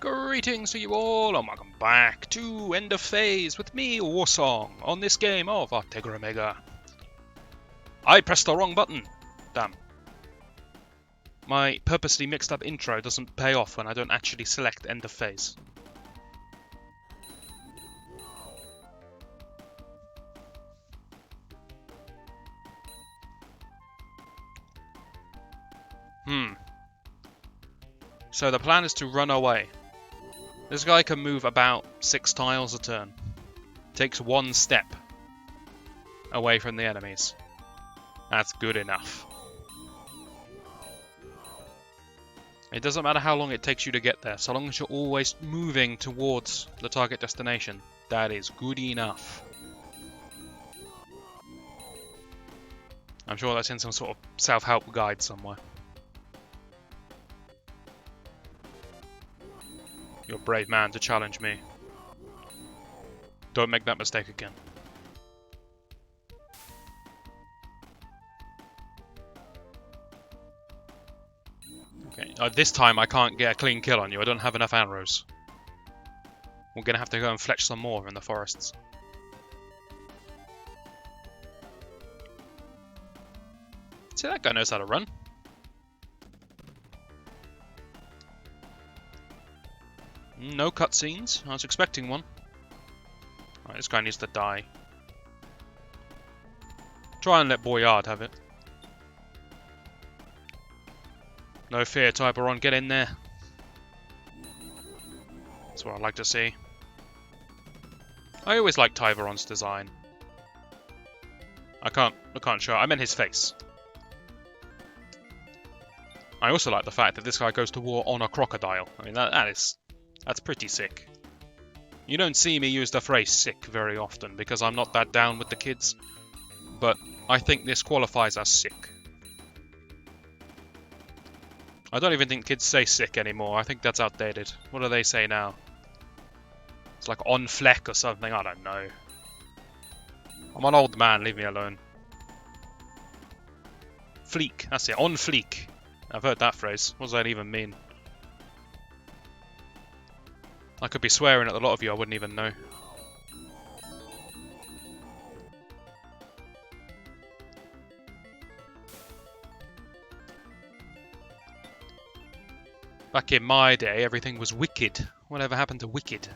Greetings to you all, and welcome back to End of Phase with me, Warsong, on this game of Artegra Mega. I pressed the wrong button. Damn. My purposely mixed up intro doesn't pay off when I don't actually select End of Phase. So the plan is to run away. This guy can move about 6 tiles a turn. Takes 1 step away from the enemies. That's good enough. It doesn't matter how long it takes you to get there, so long as you're always moving towards the target destination. That is good enough. I'm sure that's in some sort of self-help guide somewhere. You're a brave man to challenge me. Don't make that mistake again. Okay, this time I can't get a clean kill on you. I don't have enough arrows. We're gonna have to go and fetch some more in the forests. See, that guy knows how to run. No cutscenes. I was expecting one. Alright, this guy needs to die. Try and let Boyard have it. No fear, Tiberon, get in there. That's what I'd like to see. I always like Tiberon's design. I can't show it. I meant his face. I also like the fact that this guy goes to war on a crocodile. I mean, that's pretty sick. You don't see me use the phrase sick very often because I'm not that down with the kids, but I think this qualifies as sick. I don't even think kids say sick anymore. I think that's outdated. What do they say now? It's like on fleck or something. I don't know. I'm an old man. Leave me alone. Fleek. That's it. On fleek. I've heard that phrase. What does that even mean? I could be swearing at a lot of you I wouldn't even know. Back in my day, everything was wicked. Whatever happened to wicked?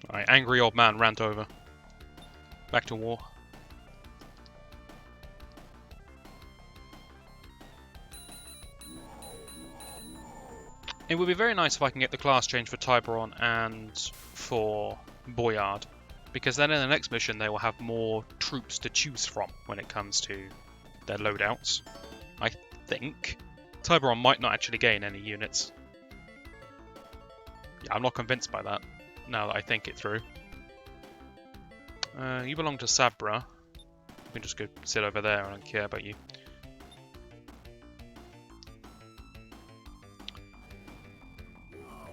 Alright, angry old man rant over. Back to war. It would be very nice if I can get the class change for Tiberon and for Boyard, because then in the next mission they will have more troops to choose from when it comes to their loadouts. I think Tiberon might not actually gain any units. Yeah, I'm not convinced by that, now that I think it through. You belong to Sabra. You can just go sit over there, I don't care about you.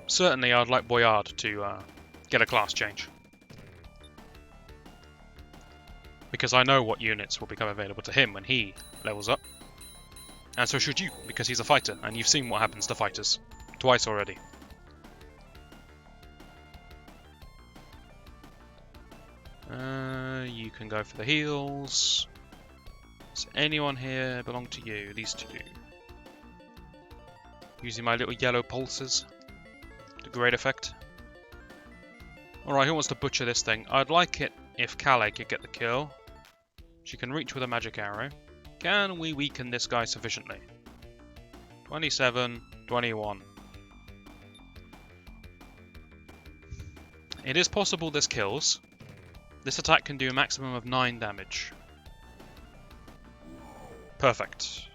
Certainly I'd like Boyard to get a class change. Because I know what units will become available to him when he levels up. And so should you, because he's a fighter, and you've seen what happens to fighters. Twice already. You can go for the heals. Does anyone here belong to you? These two. Using my little yellow pulses. To great effect. Alright, who wants to butcher this thing? I'd like it if Calais could get the kill. She can reach with a magic arrow. Can we weaken this guy sufficiently? 27, 21. It is possible this kills. This attack can do a maximum of 9 damage. Perfect.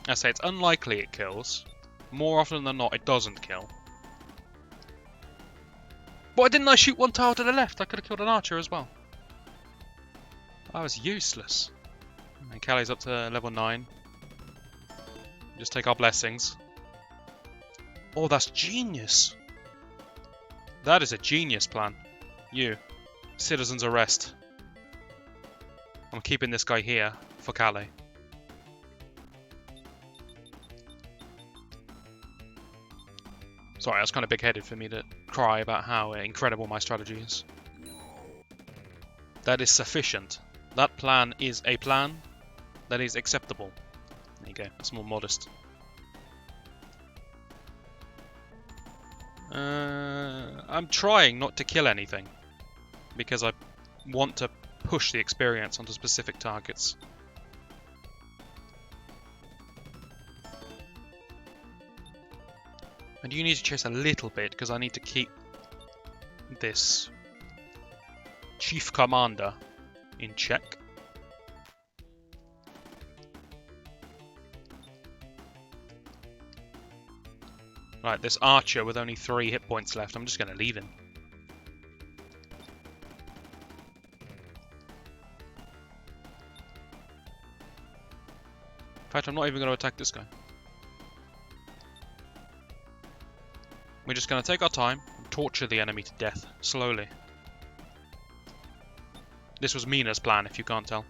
I say it's unlikely it kills. More often than not, it doesn't kill. Why didn't I shoot one tile to the left? I could have killed an archer as well. That was useless. And Callie's up to level 9. Just take our blessings. Oh, that's genius. That is a genius plan. You. Citizen's arrest. I'm keeping this guy here for Calais. Sorry, that's kind of big-headed for me to cry about how incredible my strategy is. That is sufficient. That plan is a plan that is acceptable. There you go, that's more modest. I'm trying not to kill anything, because I want to push the experience onto specific targets. And you need to chase a little bit, because I need to keep this Chief Commander in check. Right, this archer with only 3 hit points left, I'm just going to leave him. In fact, I'm not even going to attack this guy. We're just going to take our time and torture the enemy to death, slowly. This was Mina's plan, if you can't tell.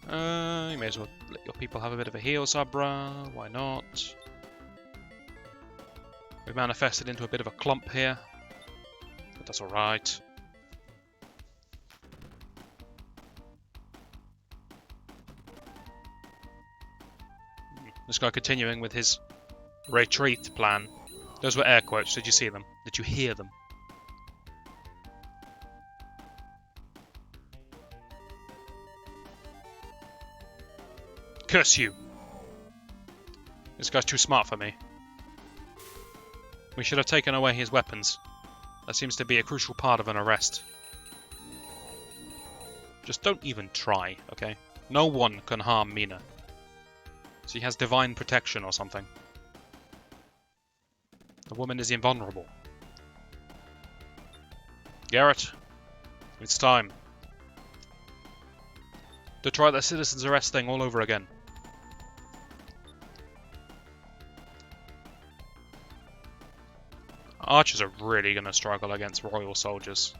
You may as well let your people have a bit of a heal, Sabra. Why not? We've manifested into a bit of a clump here, but that's alright. This guy continuing with his retreat plan. Those were air quotes. Did you see them? Did you hear them? Curse you! This guy's too smart for me. We should have taken away his weapons. That seems to be a crucial part of an arrest. Just don't even try, okay? No one can harm Mina. She has divine protection or something. The woman is invulnerable. Garrett, it's time to try the citizen's arrest thing all over again. Archers are really going to struggle against royal soldiers.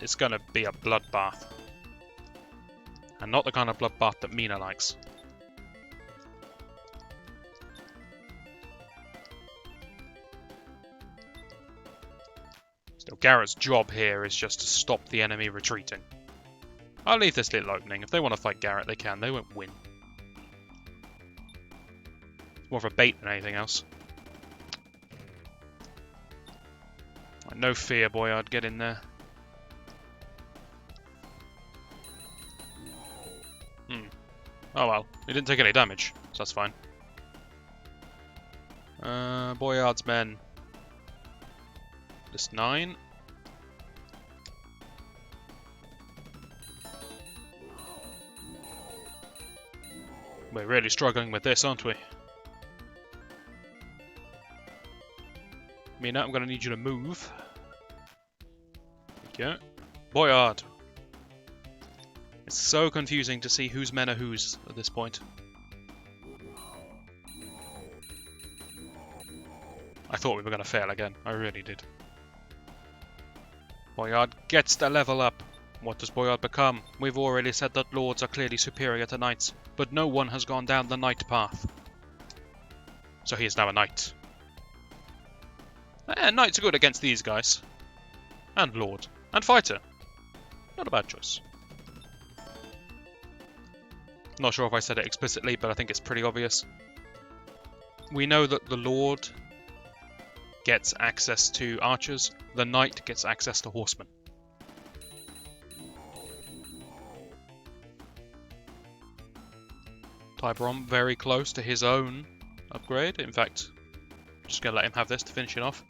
It's going to be a bloodbath. And not the kind of bloodbath that Mina likes. Still, Garrett's job here is just to stop the enemy retreating. I'll leave this little opening. If they want to fight Garrett, they can. They won't win. It's more of a bait than anything else. No fear, Boyard. Get in there. Oh well. He didn't take any damage, so that's fine. Boyard's men. List 9. We're really struggling with this, aren't we? Mina, I'm going to need you to move. There you go. Boyard. It's so confusing to see whose men are whose at this point. I thought we were going to fail again. I really did. Boyard gets the level up. What does Boyard become? We've already said that lords are clearly superior to knights, but no one has gone down the knight path. So he is now a knight. Knights are good against these guys. And lord. And fighter. Not a bad choice. Not sure if I said it explicitly, but I think it's pretty obvious. We know that the lord gets access to archers. The knight gets access to horsemen. Tiberon very close to his own upgrade. In fact, I'm just going to let him have this to finish it off.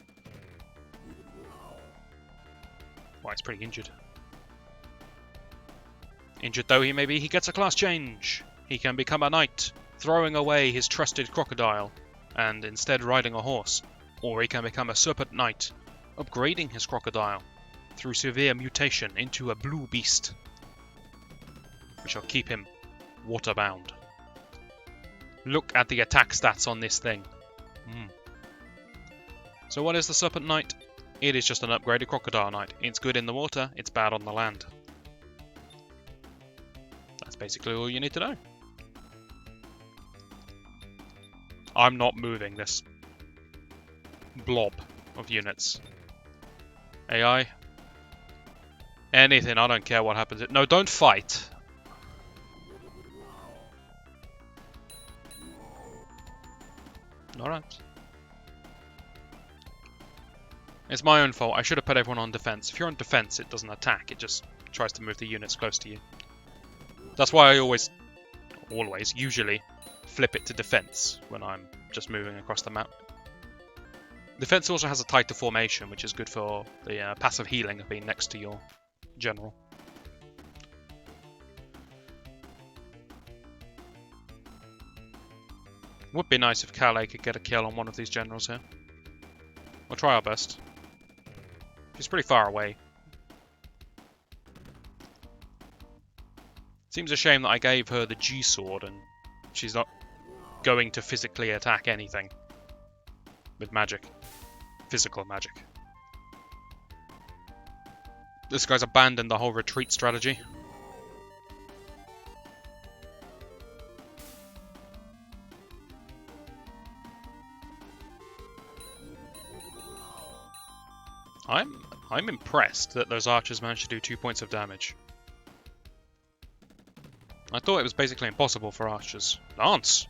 Well, he's pretty injured. Injured though he may be, he gets a class change. He can become a knight, throwing away his trusted crocodile, and instead riding a horse. Or he can become a serpent knight, upgrading his crocodile through severe mutation into a blue beast. We shall keep him waterbound. Look at the attack stats on this thing. So what is the serpent knight? It is just an upgraded Crocodile Knight. It's good in the water, it's bad on the land. That's basically all you need to know. I'm not moving this blob of units. AI? Anything, I don't care what happens. No, don't fight. Alright. It's my own fault. I should have put everyone on defense. If you're on defense, it doesn't attack. It just tries to move the units close to you. That's why I usually flip it to defense when I'm just moving across the map. Defense also has a tighter formation, which is good for the passive healing of being next to your general. Would be nice if Calais could get a kill on one of these generals here. We'll try our best. She's pretty far away. Seems a shame that I gave her the G-sword and she's not going to physically attack anything with magic. Physical magic. This guy's abandoned the whole retreat strategy. I'm impressed that those archers managed to do 2 points of damage. I thought it was basically impossible for archers. Lance!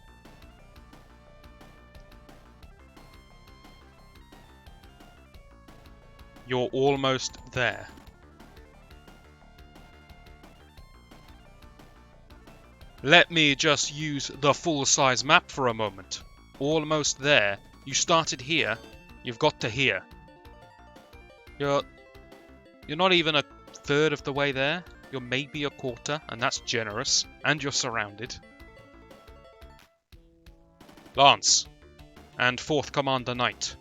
You're almost there. Let me just use the full-size map for a moment. Almost there. You started here. You've got to here. You're not even a third of the way there. You're maybe a quarter, and that's generous. And you're surrounded. Lance. And 4th Commander Knight.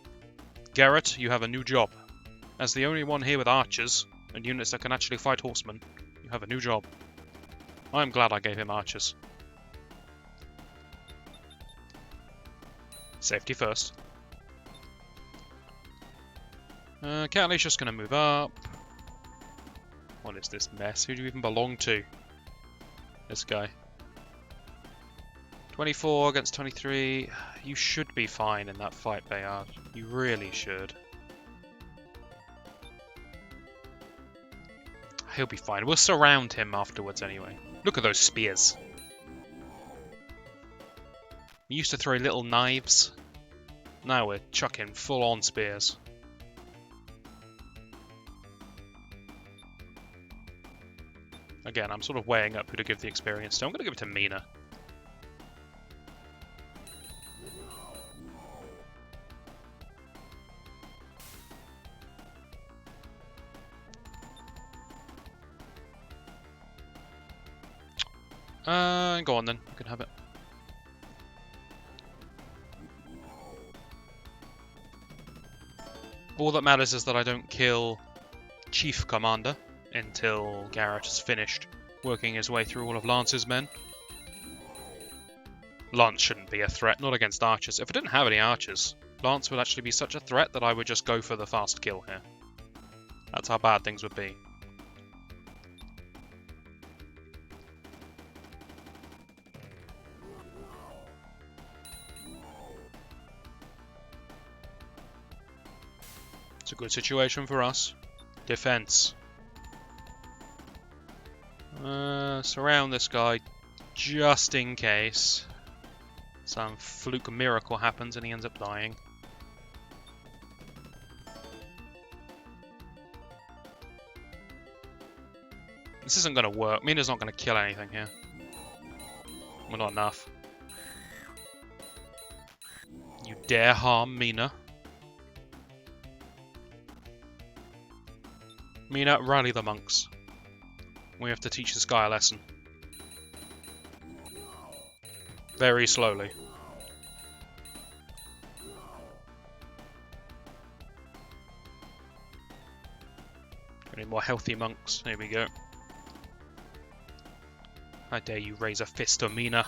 Garrett, you have a new job. As the only one here with archers, and units that can actually fight horsemen, you have a new job. I'm glad I gave him archers. Safety first. Catley's just going to move up. What is this mess? Who do you even belong to? This guy. 24 against 23. You should be fine in that fight, Bayard. You really should. He'll be fine. We'll surround him afterwards anyway. Look at those spears. We used to throw little knives. Now we're chucking full-on spears. Again, I'm sort of weighing up who to give the experience to. I'm going to give it to Mina. Go on then. You can have it. All that matters is that I don't kill Chief Commander until Garrett has finished working his way through all of Lance's men. Lance shouldn't be a threat, not against archers. If I didn't have any archers, Lance would actually be such a threat that I would just go for the fast kill here. That's how bad things would be. It's a good situation for us. Defense. Surround this guy just in case some fluke miracle happens and he ends up dying. This isn't going to work. Mina's not going to kill anything here. Well, not enough. You dare harm Mina? Mina, rally the monks. We have to teach this guy a lesson. Very slowly. We need more healthy monks. Here we go. How dare you raise a fist to Mina?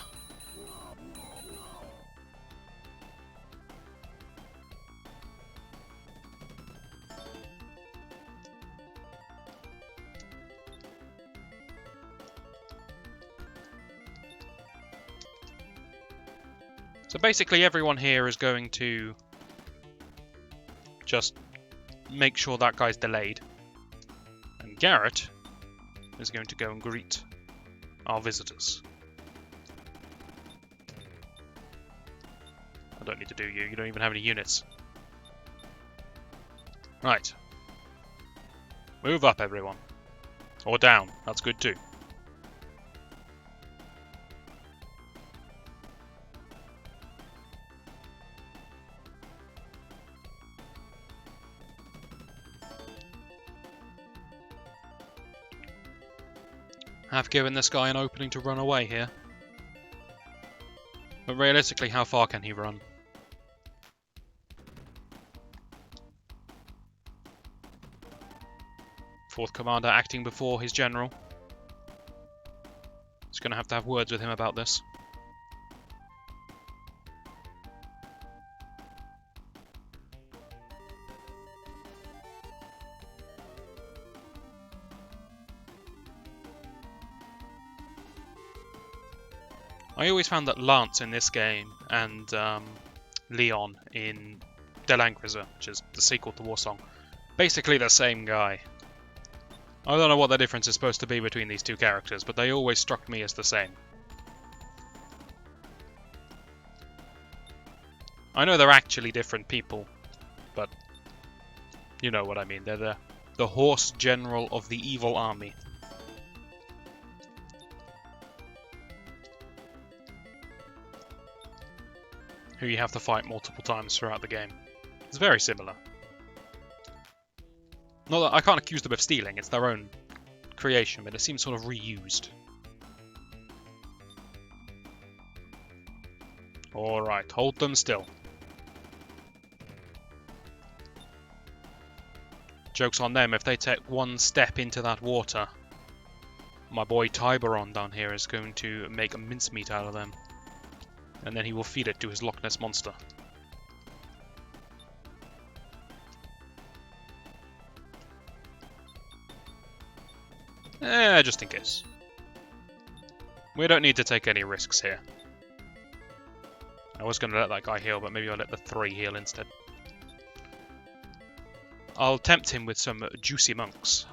So basically everyone here is going to just make sure that guy's delayed. And Garrett is going to go and greet our visitors. I don't need to do you. You don't even have any units. Right. Move up, everyone. Or down. That's good too. Have given this guy an opening to run away here. But realistically, how far can he run? Fourth commander acting before his general. He's going to have words with him about this. I always found that Lance in this game and Leon in Delangriza, which is the sequel to Warsong, basically the same guy. I don't know what the difference is supposed to be between these two characters, but they always struck me as the same. I know they're actually different people, but you know what I mean. They're the horse general of the evil army. Who you have to fight multiple times throughout the game. It's very similar. Not that I can't accuse them of stealing, it's their own creation, but it seems sort of reused. Alright, hold them still. Joke's on them, if they take one step into that water, my boy Tiberon down here is going to make a mincemeat out of them. And then he will feed it to his Loch Ness monster. Just in case. We don't need to take any risks here. I was going to let that guy heal, but maybe I'll let the 3 heal instead. I'll tempt him with some juicy monks.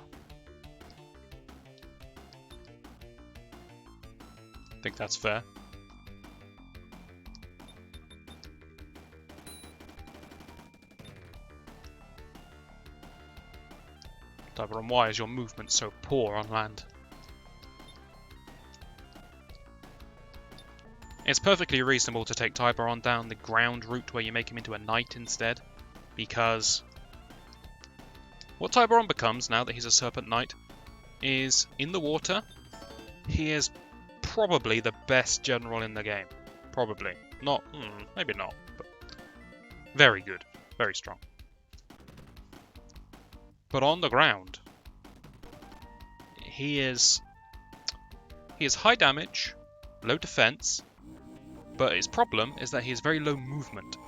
I think that's fair. Tiberon, why is your movement so poor on land? It's perfectly reasonable to take Tiberon down the ground route where you make him into a knight instead, because what Tiberon becomes now that he's a Serpent Knight is, in the water, he is probably the best general in the game. Probably. Not, maybe not, but very good. Very strong. But on the ground, he is high damage, low defense, but his problem is that he has very low movement.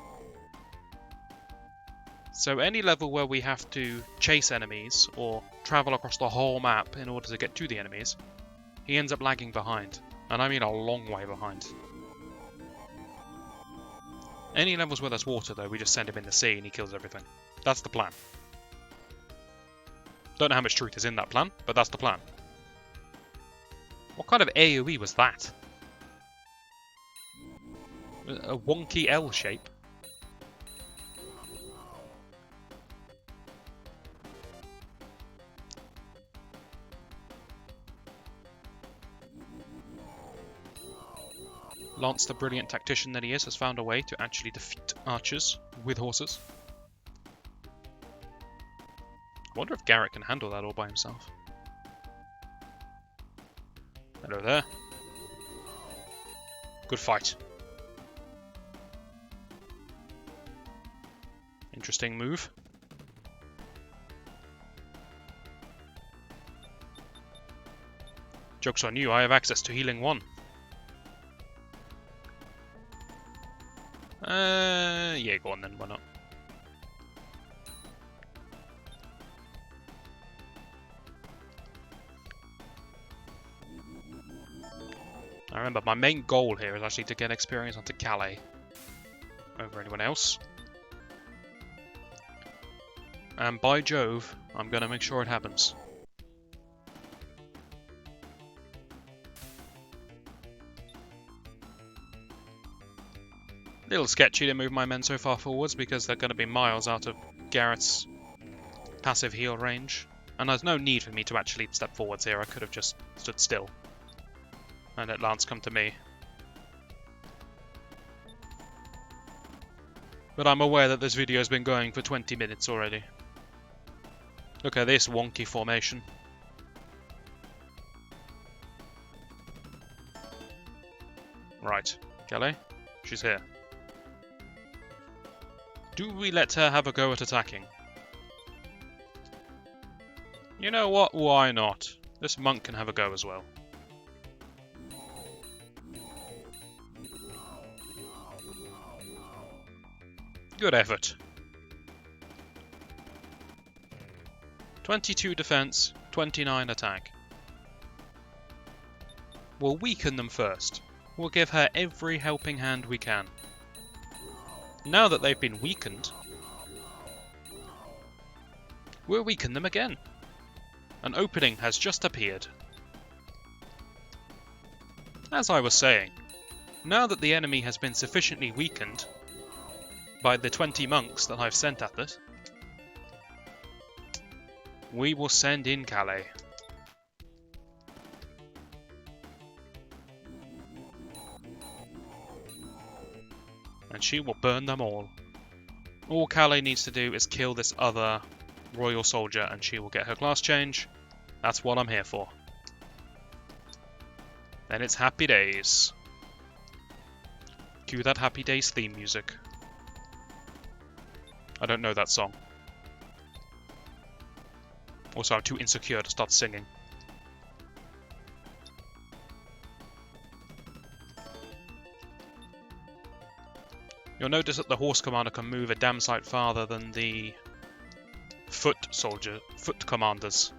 So any level where we have to chase enemies or travel across the whole map in order to get to the enemies, he ends up lagging behind, and I mean a long way behind. Any levels where there's water though, we just send him in the sea and he kills everything. That's the plan. Don't know how much truth is in that plan, but that's the plan. What kind of AoE was that? A wonky L shape? Lance, the brilliant tactician that he is, has found a way to actually defeat archers with horses. I wonder if Garrett can handle that all by himself. Hello there. Good fight. Interesting move. Joke's on you, I have access to healing 1. Yeah, go on then, why not? I remember, my main goal here is actually to get experience onto Calais. over anyone else. And by Jove, I'm going to make sure it happens. Little sketchy to move my men so far forwards because they're going to be miles out of Garrett's passive heal range. And there's no need for me to actually step forwards here. I could have just stood still and let Lance come to me. But I'm aware that this video has been going for 20 minutes already. Look at this wonky formation. Right, Kelly, she's here. Do we let her have a go at attacking? You know what? Why not? This monk can have a go as well. Good effort. 22 defense, 29 attack. We'll weaken them first. We'll give her every helping hand we can. Now that they've been weakened, we'll weaken them again. An opening has just appeared. As I was saying, now that the enemy has been sufficiently weakened by the 20 monks that I've sent at it, we will send in Calais. And she will burn them all. All Calais needs to do is kill this other royal soldier and she will get her class change. That's what I'm here for. Then it's happy days. Cue that happy days theme music. I don't know that song. Also, I'm too insecure to start singing. You'll notice that the horse commander can move a damn sight farther than the foot commanders.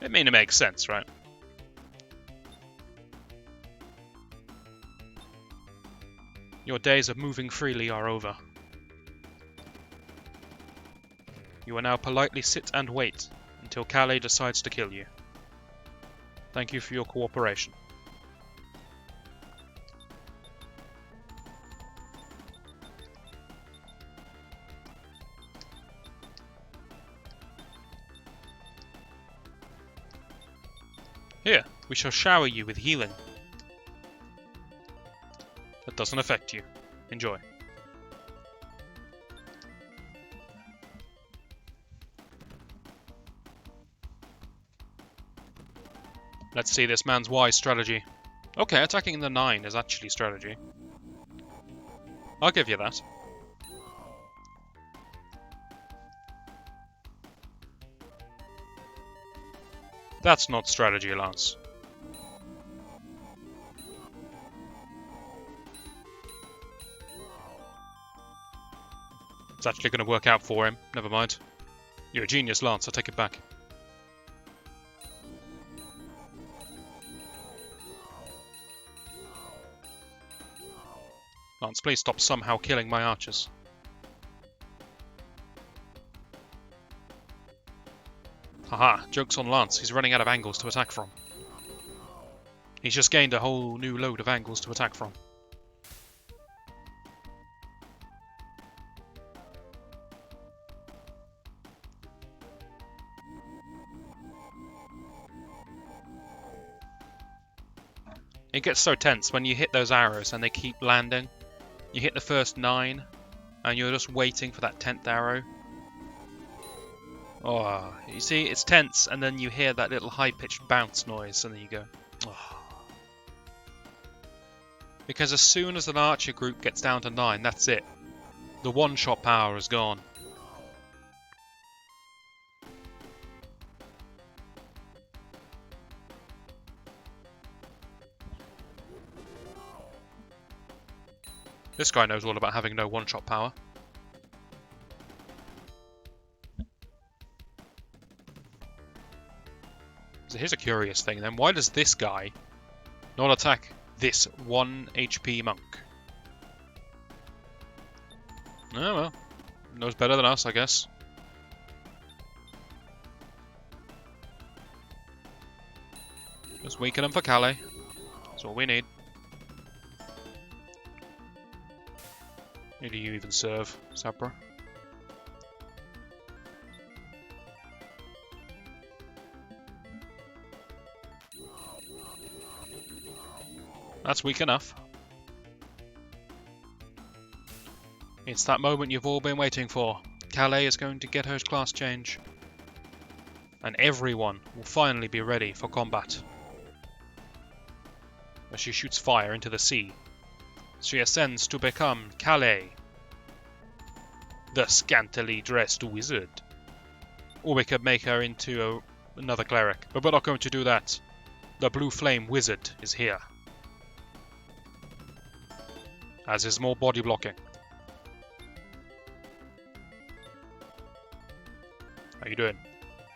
It may make sense, right? Your days of moving freely are over. You will now politely sit and wait until Calais decides to kill you. Thank you for your cooperation. Here, we shall shower you with healing. That doesn't affect you. Enjoy. Let's see this man's wise strategy. Okay, attacking the 9 is actually strategy. I'll give you that. That's not strategy, Lance. It's actually going to work out for him. Never mind. You're a genius, Lance. I take it back. Lance, please stop somehow killing my archers. Haha, joke's on Lance, he's running out of angles to attack from. He's just gained a whole new load of angles to attack from. It gets so tense when you hit those arrows and they keep landing. You hit the first 9 and you're just waiting for that 10th arrow. Oh, you see, it's tense, and then you hear that little high-pitched bounce noise, and then you go, oh. Because as soon as an archer group gets down to 9, that's it. The one-shot power is gone. This guy knows all about having no one-shot power. So here's a curious thing then. Why does this guy not attack this 1 HP monk. Oh well, knows better than us, I guess. Just weaken him for Calais. That's all we need. Do you even serve, Sabra? That's weak enough. It's that moment you've all been waiting for. Calais is going to get her class change. And everyone will finally be ready for combat. As she shoots fire into the sea, she ascends to become Calais, the scantily dressed wizard. Or we could make her into another cleric, but we're not going to do that. The Blue Flame Wizard is here. As is more body blocking. How you doing?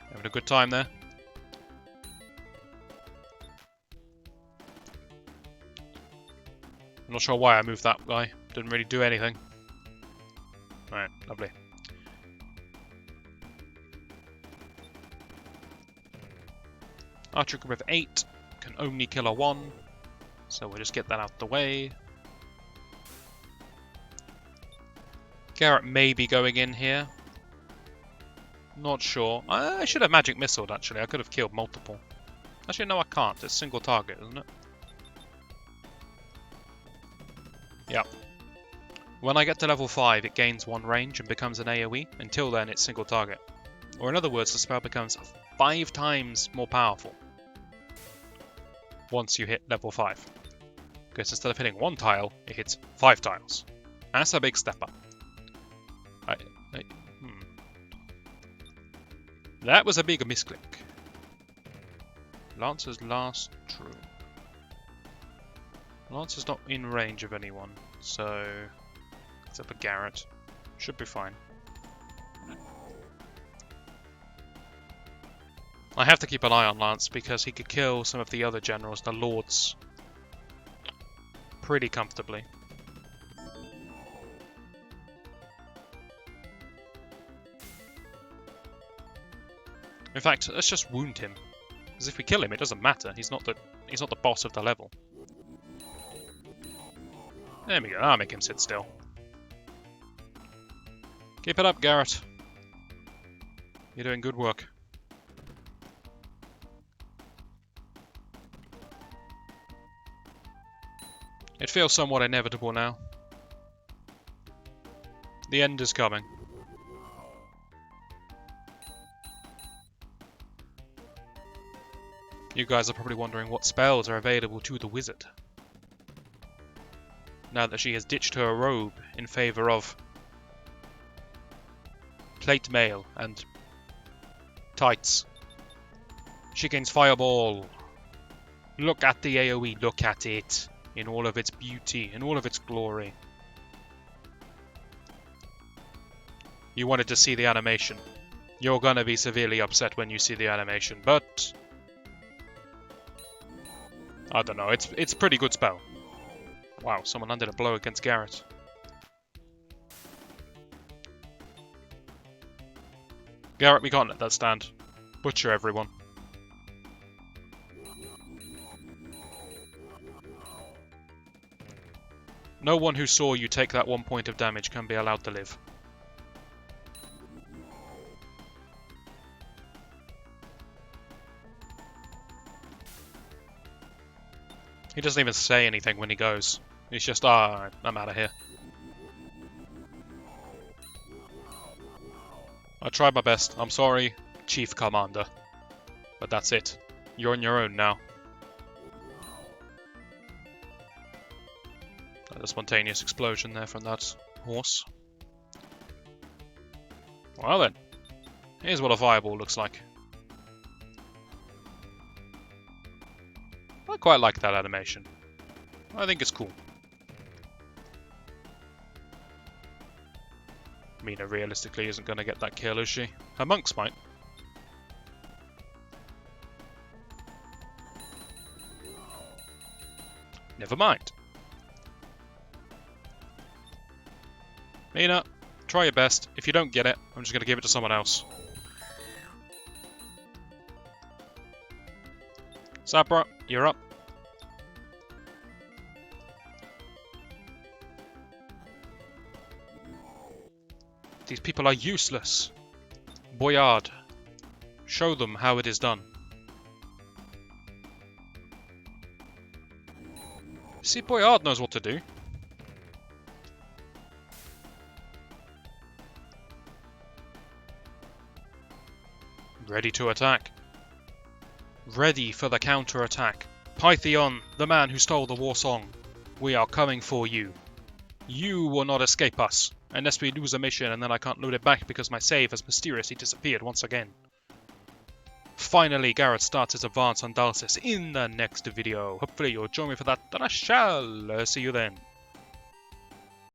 Having a good time there? I'm not sure why I moved that guy. Didn't really do anything. Alright, lovely. Archer group of 8 can only kill a 1. So we'll just get that out the way. Garrett may be going in here. Not sure. I should have magic missiled actually. I could have killed multiple. Actually, no, I can't. It's single target, isn't it? Yep. When I get to level 5, it gains 1 range and becomes an AoE. Until then, it's single target. Or in other words, the spell becomes 5 times more powerful once you hit level 5. Because instead of hitting 1 tile, it hits 5 tiles. That's a big step up. That was a big misclick. Lancer's last troop. Lancer's not in range of anyone, so except for Garrett. Should be fine. I have to keep an eye on Lance because he could kill some of the other generals, the lords, pretty comfortably. In fact, let's just wound him. Because if we kill him, it doesn't matter. He's not the boss of the level. There we go. I'll make him sit still. Keep it up, Garrett. You're doing good work. It feels somewhat inevitable now. The end is coming. You guys are probably wondering what spells are available to the wizard. Now that she has ditched her robe in favour of plate mail and tights. She gains Fireball. Look at the AoE, look at it. In all of its beauty, in all of its glory. You wanted to see the animation. You're gonna be severely upset when you see the animation, but I don't know, it's a pretty good spell. Wow, someone landed a blow against Garrett. Garrett, we can't let that stand. Butcher everyone. No one who saw you take that 1 point of damage can be allowed to live. He doesn't even say anything when he goes. He's just, I'm out of here. I tried my best. I'm sorry, Chief Commander. But that's it. You're on your own now. A spontaneous explosion there from that horse. Well then, here's what a fireball looks like. I quite like that animation. I think it's cool. Mina realistically isn't going to get that kill, is she? Her monks might. Never mind. Mina, try your best. If you don't get it, I'm just going to give it to someone else. Sabra, you're up. These people are useless. Boyard, show them how it is done. See, Boyard knows what to do. Ready to attack. Ready for the counter-attack. Pythion, the man who stole the Warsong. We are coming for you. You will not escape us, unless we lose a mission and then I can't load it back because my save has mysteriously disappeared once again. Finally, Garrett starts his advance on Dalsis in the next video. Hopefully you'll join me for that, and I shall see you then.